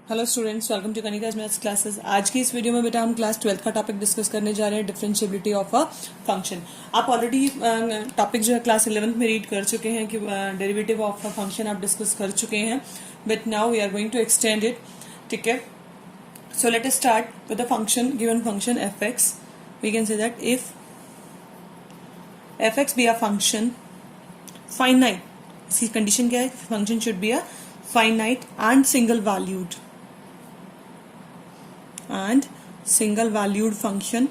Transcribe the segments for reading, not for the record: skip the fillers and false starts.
Hello students, welcome to Kanika's maths classes. आज की इस वीडियो में बेटा हम क्लास 12th का टॉपिक डिस्कस करने जा रहे हैं, डिफरेंशिएबिलिटी ऑफ अ फंक्शन। आप ऑलरेडी टॉपिक जो है क्लास 11th में रीड कर चुके हैं कि डेरिवेटिव ऑफ अ फंक्शन आप डिस्कस कर चुके हैं, but now we are going to extend it. ठीक है, so let us start with the function, given function f x. We can say that if f x be a function finite, इसकी condition क्या है? Function should be a finite and single valued function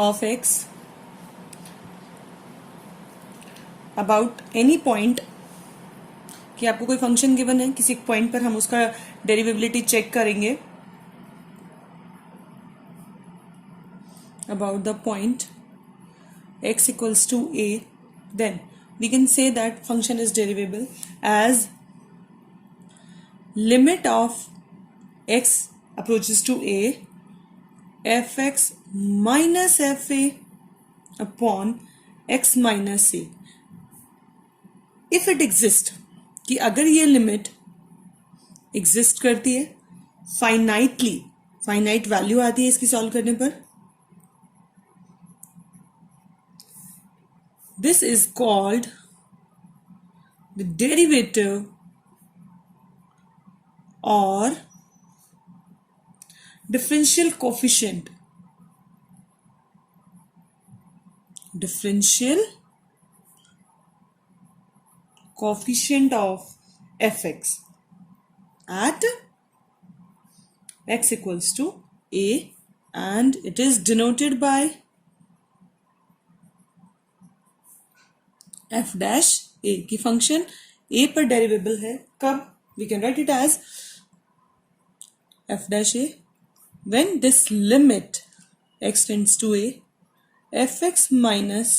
of x about any point। कि आपको कोई function given है, किसी point पर हम उसका डेरिवेबिलिटी चेक करेंगे about the point x equals to a, then we can say that function is derivable as limit of x approaches to a fx minus fa upon x minus a। if it exist, कि अगर ये limit exist करती है finitely, finite value आती है इसकी solve करने पर, this is called the derivative और differential coefficient of fx at x equals to a, and it is denoted by f dash a की फंक्शन a पर डेरिवेबल है। कब? we can write it as f dash a when this limit x tends to a fx minus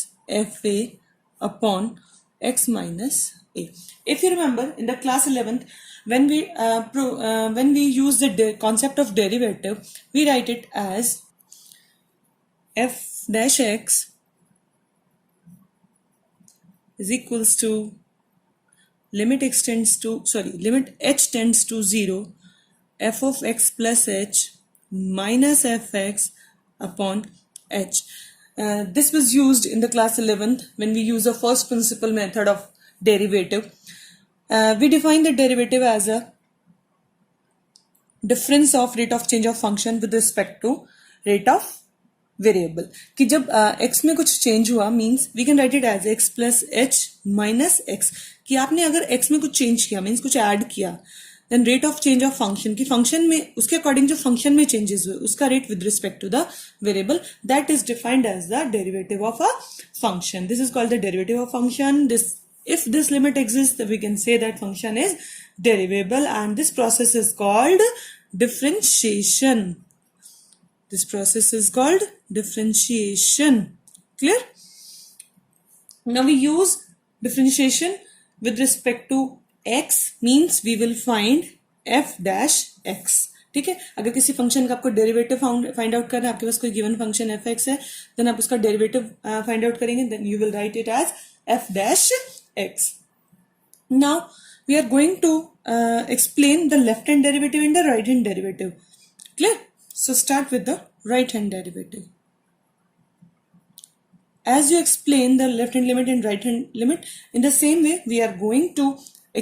fa upon x minus a। if you remember in the class 11th, when we use the concept of derivative, we write it as f dash x is equals to limit h tends to 0 f of x plus h minus fx upon h। This was used in the class 11th when we use the first principle method of derivative। We define the derivative as a difference of rate of change of function with respect to rate of variable. कि जब x में कुछ change हुआ means we can write it as x plus h minus x. कि आपने अगर x में कुछ चेंज किया मीन्स कुछ ऐड किया, then rate of change of function की फंक्शन में उसके अकॉर्डिंग जो फंक्शन में चेंजेस हुए उसका rate with respect to the variable, that is defined as the derivative of a function. This is called the derivative of function. This if this limit exists, we can say that function is derivable, and this process is called differentiation. This process is called differentiation. Clear? Now we use differentiation with respect to x, means we will find f dash x। ठीक है, अगर किसी function का आपको derivative find out करना है, आपके पास कोई गिवन फंक्शन एफ एक्स है, देन आप उसका डेरिवेटिव फाइंड आउट करेंगे, then you will write it as f dash x। Now we are going to explain the left hand derivative and the right hand derivative. Clear? So start with the right hand derivative. As you explain the left hand limit and right hand limit, in the same way we are going to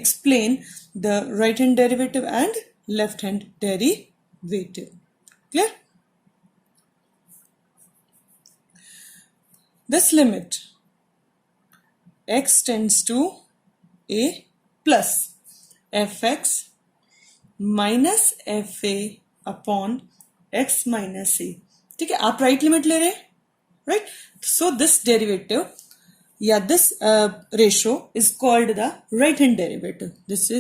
explain the right hand derivative and left hand derivative. Clear? This limit x tends to a plus fx minus fa upon x minus a। ठीक है, आप right limit ले रहे हैं, right? So this derivative या this ratio is called the right hand derivative. This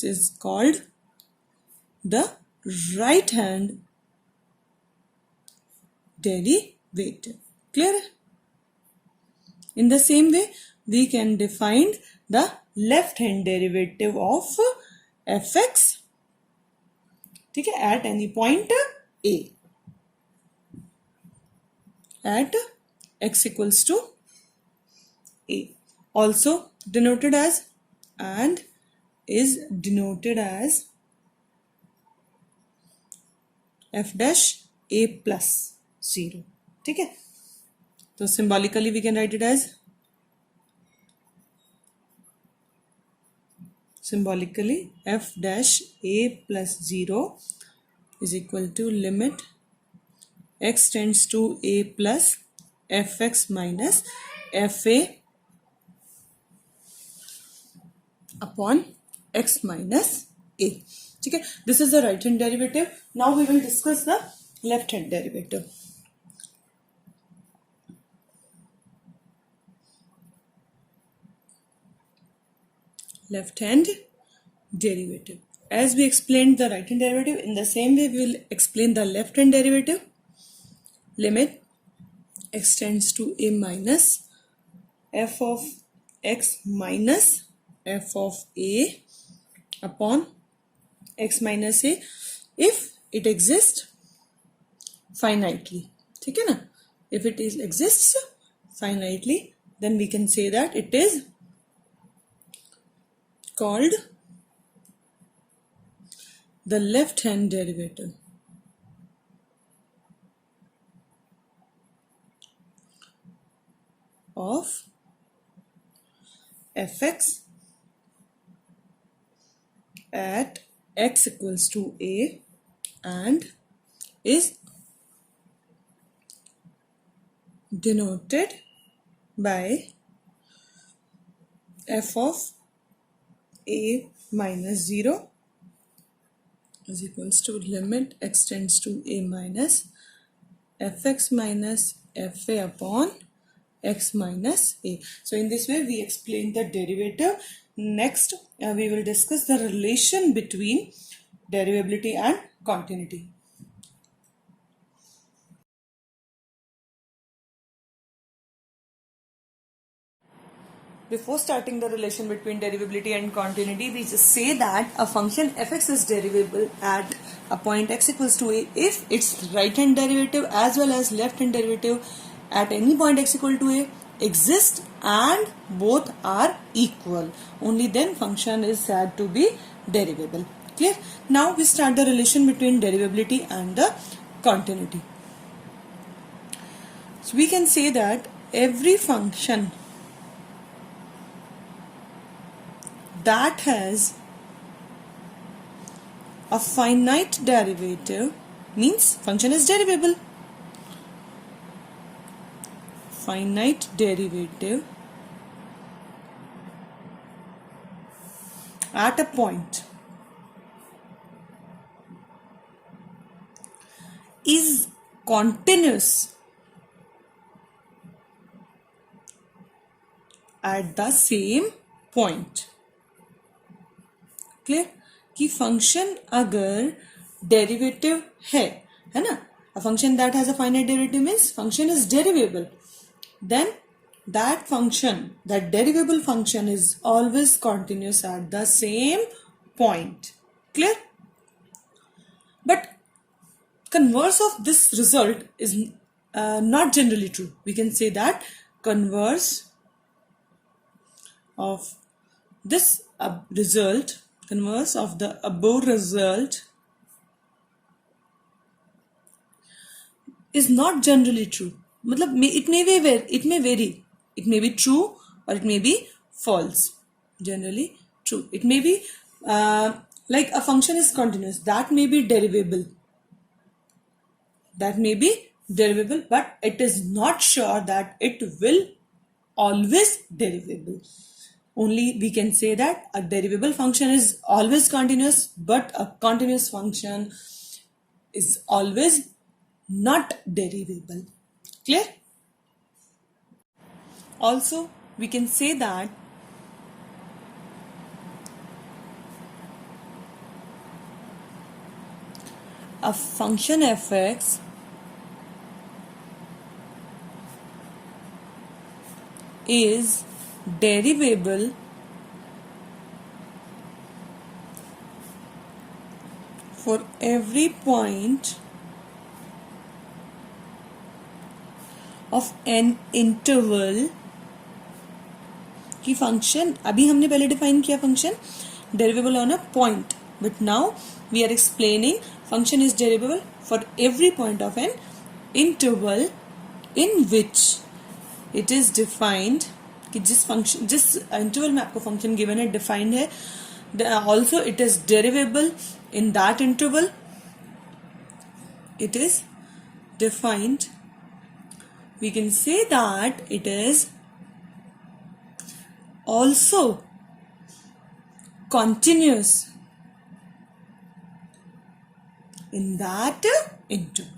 is called the right hand derivative. Clear? In the same way, we can define the left hand derivative of fx, ठीक है, at any point a, at x equals to a। also denoted as and is denoted as f dash a plus 0. ठीक है, तो symbolically we can write it as f dash a plus 0 is equal to limit x tends to a plus fx minus fa upon x minus a. ठीक है, this is the right hand derivative. Now we will discuss the left hand derivative. Left hand derivative. As we explained the right hand derivative, in the same way we will explain the left hand derivative. Limit x tends to a minus f of x minus f of a upon x minus a if it exists finitely. ठीक है ना, if it exists finitely, then we can say that it is called the left hand derivative of fx at x equals to a and is denoted by f of a minus 0 is equals to limit x tends to a minus fx minus fa upon x minus a. So in this way we explain the derivative. Next we will discuss the relation between derivability and continuity. Before starting the relation between derivability and continuity, we just say that a function fx is derivable at a point x equals to a if its right hand derivative as well as left hand derivative at any point x equal to a exist and both are equal. Only then function is said to be derivable. Clear? Now we start the relation between derivability and the continuity. So we can say that every function that has a finite derivative means function is derivable. Finite derivative at a point is continuous at the same point. Clear कि function अगर derivative है ना, a function that has a finite derivative means function is derivable, then that function, that derivable function is always continuous at the same point. Clear? But converse of this result is not generally true. We can say that converse of this result, converse of the above result is not generally true. मतलब it may vary. It may be true or it may be false. Generally true. It may be like a function is continuous. That may be derivable. That may be derivable, but it is not sure that it will always derivable. Only we can say that a derivable function is always continuous, but a continuous function is always not derivable. Clear? Also, we can say that a function fx is derivable for every point of an interval कि function, अभी हमने पहले define किया function derivable on a point, but now we are explaining function is derivable for every point of an interval in which it is defined, कि जिस function, जिस interval में आपको फंक्शन गिवन है, डिफाइंड है, also it is derivable in that interval, it is defined, we can say that it is also continuous in that interval.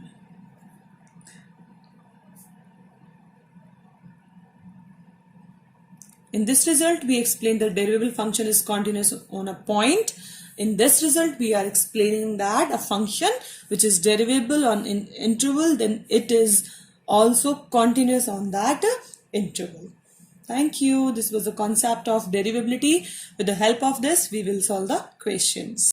In this result, we explain the derivable function is continuous on a point. In this result, we are explaining that a function which is derivable on an interval, then it is also continuous on that interval. Thank you. This was the concept of derivability. With the help of this, we will solve the questions.